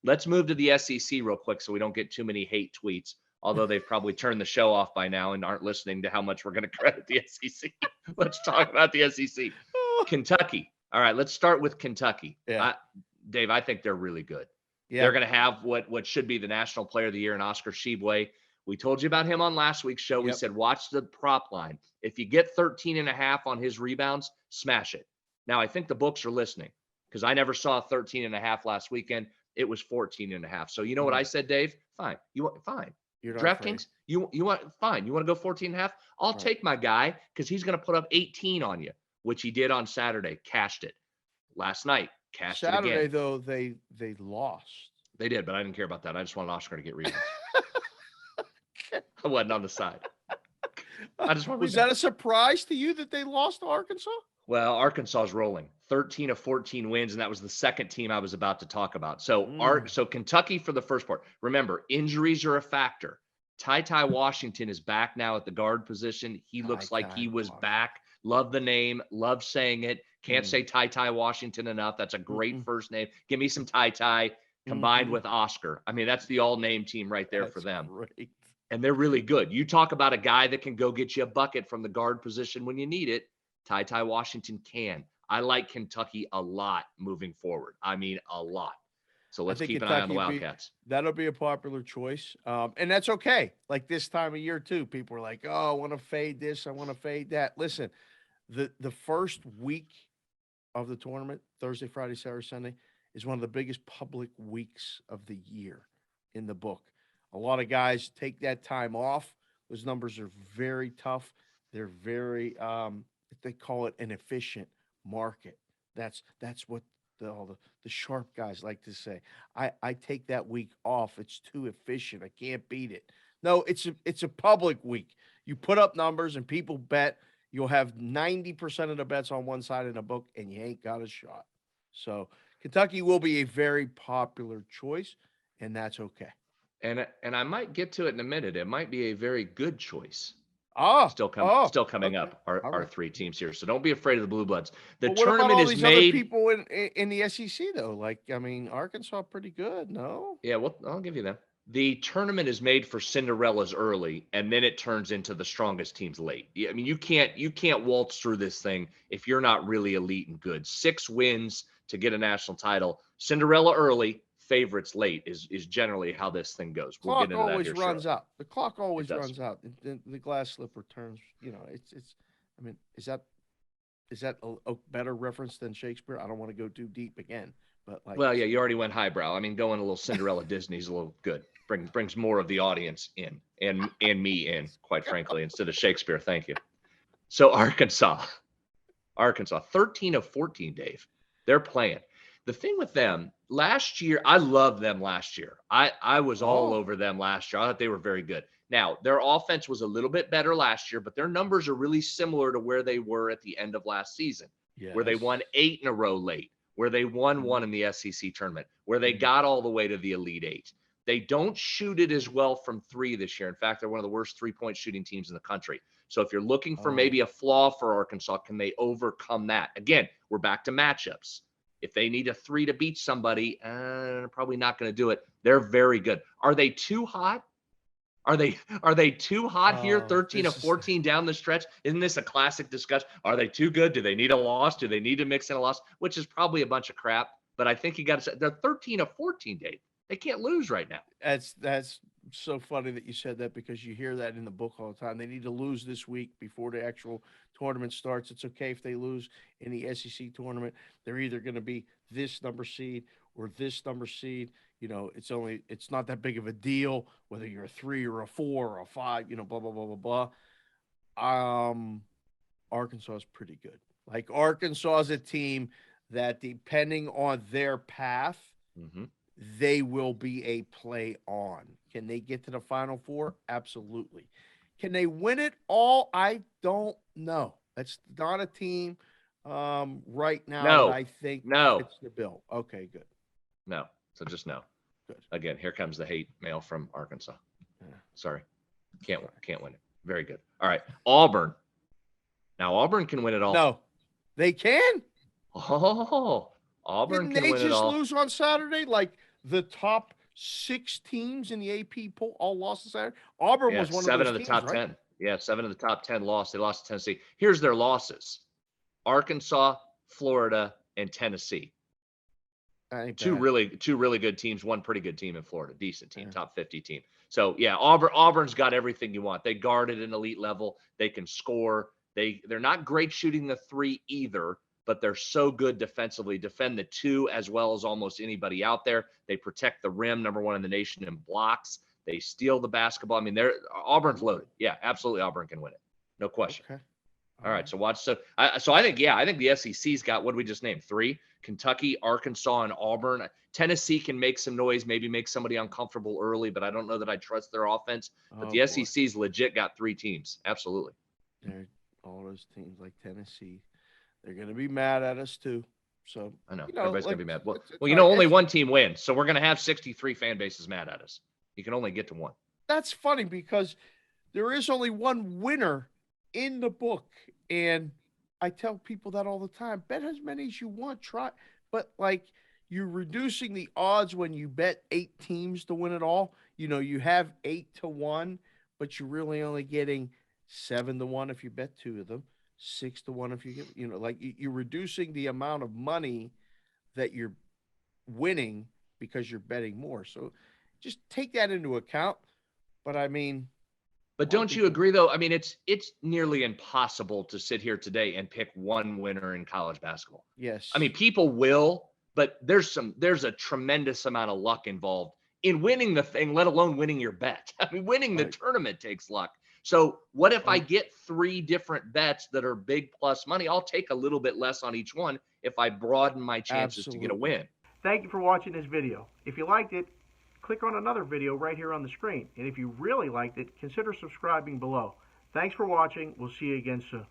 Let's move to the SEC real quick so we don't get too many hate tweets, although they've probably turned the show off by now and aren't listening to how much we're going to credit the SEC. Let's talk about the SEC. Kentucky. All right, let's start with Kentucky. Yeah. Dave, I think they're really good. Yeah. They're going to have what should be the National Player of the Year in Oscar Tshiebwe. We told you about him on last week's show. We said, watch the prop line. If you get 13.5 on his rebounds, smash it. Now, I think the books are listening because I never saw 13.5 last weekend. It was 14.5. So you know what I said, Dave? Fine. You want fine. DraftKings, you want fine. You want to go 14.5? I'll take my guy because he's going to put up 18 on you, which he did on Saturday. Cashed it. Last night, cashed it again. Saturday, though, they lost. They did, but I didn't care about that. I just wanted Oscar to get rebounds. I wasn't on the side. I just want Was that a surprise to you that they lost to Arkansas? Well, Arkansas is rolling 13 of 14 wins, and that was the second team I was about to talk about. So, so Kentucky for the first part. Remember, injuries are a factor. Ty Washington is back now at the guard position. He looks like he was back. Love the name. Love saying it. Can't say Ty Washington enough. That's a great first name. Give me some Ty combined with Oscar. I mean, that's the all-name team right there for them. Great. And they're really good. You talk about a guy that can go get you a bucket from the guard position when you need it. Ty Washington can. I like Kentucky a lot moving forward. I mean, a lot. So let's keep an eye on the Wildcats. That'll be a popular choice. And that's okay. Like this time of year, too, people are like, oh, I want to fade this. I want to fade that. Listen, the first week of the tournament, Thursday, Friday, Saturday, Sunday, is one of the biggest public weeks of the year in the book. A lot of guys take that time off. Those numbers are very tough. They're very, they call it an efficient market. That's what all the sharp guys like to say. I take that week off. It's too efficient. I can't beat it. No, it's a public week. You put up numbers and people bet. You'll have 90% of the bets on one side of the book, and you ain't got a shot. So Kentucky will be a very popular choice, and that's okay. And I might get to it in a minute. It might be a very good choice. Still coming up. Our three teams here. So don't be afraid of the Blue Bloods. The tournament is made. Other people in the SEC though, like I mean, Arkansas pretty good. No. Yeah, well, I'll give you that. The tournament is made for Cinderellas early, and then it turns into the strongest teams late. I mean, you can't waltz through this thing if you're not really elite and good. 6 wins to get a national title. Cinderella early, favorites late is generally how this thing goes. We'll get into that always runs out. The clock always runs out. The glass slipper turns. You know, it's. I mean, is that a better reference than Shakespeare? I don't want to go too deep again, but like. Well, yeah, you already went highbrow. I mean, going a little Cinderella Disney's a little good. Brings more of the audience in and me in, quite frankly, instead of Shakespeare. Thank you. So Arkansas, 13 of 14, Dave. They're playing. The thing with them last year, I loved them last year. I was all over them last year. I thought they were very good. Now, their offense was a little bit better last year, but their numbers are really similar to where they were at the end of last season, where they won 8 in a row late, where they won 1 in the SEC tournament, where they got all the way to the Elite 8. They don't shoot it as well from 3 this year. In fact, they're one of the worst 3-point shooting teams in the country. So if you're looking for maybe a flaw for Arkansas, can they overcome that? Again, we're back to matchups. If they need a 3 to beat somebody, probably not going to do it. They're very good. Are they too hot? Are they too hot here? 13 of 14 down the stretch. Isn't this a classic discussion? Are they too good? Do they need a loss? Do they need to mix in a loss? Which is probably a bunch of crap. But I think you got to say they're 13 of 14, Dave. They can't lose right now. That's so funny that you said that because you hear that in the book all the time. They need to lose this week before the actual tournament starts. It's okay if they lose in the SEC tournament. They're either going to be this number seed or this number seed. You know, it's not that big of a deal whether you're a 3 or a 4 or a 5, you know, blah, blah, blah, blah, blah. Arkansas is pretty good. Like Arkansas is a team that depending on their path, they will be a play on. Can they get to the Final Four? Absolutely. Can they win it all? I don't know. That's not a team right now that I think fits the bill. Okay, good. No. So just no. Good. Again, here comes the hate mail from Arkansas. Yeah. Sorry. Can't win it. Very good. All right. Auburn. Now, Auburn can win it all. No. They can? Oh, Auburn can win it all. Didn't they just lose on Saturday? Like, the top 6 teams in the AP poll all lost this Saturday. Auburn Yeah, was one of seven those of the teams, top right? 10. Yeah, 7 of the top 10 lost. They lost to Tennessee. Here's their losses: Arkansas, Florida, and Tennessee. That ain't Two bad. really good teams. One pretty good team in Florida, decent team, Yeah. top 50 team. So yeah, Auburn's got everything you want. They guard at an elite level. They can score. They're not great shooting the 3 either, but they're so good defensively. Defend the 2 as well as almost anybody out there. They protect the rim, number 1 in the nation in blocks. They steal the basketball. I mean, Auburn's loaded. Yeah, absolutely, Auburn can win it, no question. Okay. All right, so watch. So I think the SEC's got, what did we just name? 3: Kentucky, Arkansas, and Auburn. Tennessee can make some noise, maybe make somebody uncomfortable early, but I don't know that I trust their offense. But the boy. SEC's legit got 3 teams. Absolutely. They're all those teams like Tennessee. They're going to be mad at us too. So I know, you know, everybody's like, gonna be mad. Well, it's well, you all know, right. only one team wins, so we're gonna have 63 fan bases mad at us. You can only get to 1. That's funny because there is only one winner in the book, and I tell people that all the time. Bet as many as you want, try, but like you're reducing the odds when you bet 8 teams to win it all. You know, you have 8 to 1, but you're really only getting 7 to 1 if you bet 2 of them, 6 to 1 if you get, you know, like you're reducing the amount of money that you're winning because you're betting more. So just take that into account. But I mean, But don't you agree, though? I mean, it's nearly impossible to sit here today and pick one winner in college basketball. Yes. I mean, people will, but there's a tremendous amount of luck involved in winning the thing, let alone winning your bet. I mean, winning the tournament takes luck. So what if I get 3 different bets that are big plus money? I'll take a little bit less on each one if I broaden my chances to get a win. Thank you for watching this video. If you liked it, click on another video right here on the screen. And if you really liked it, consider subscribing below. Thanks for watching. We'll see you again soon.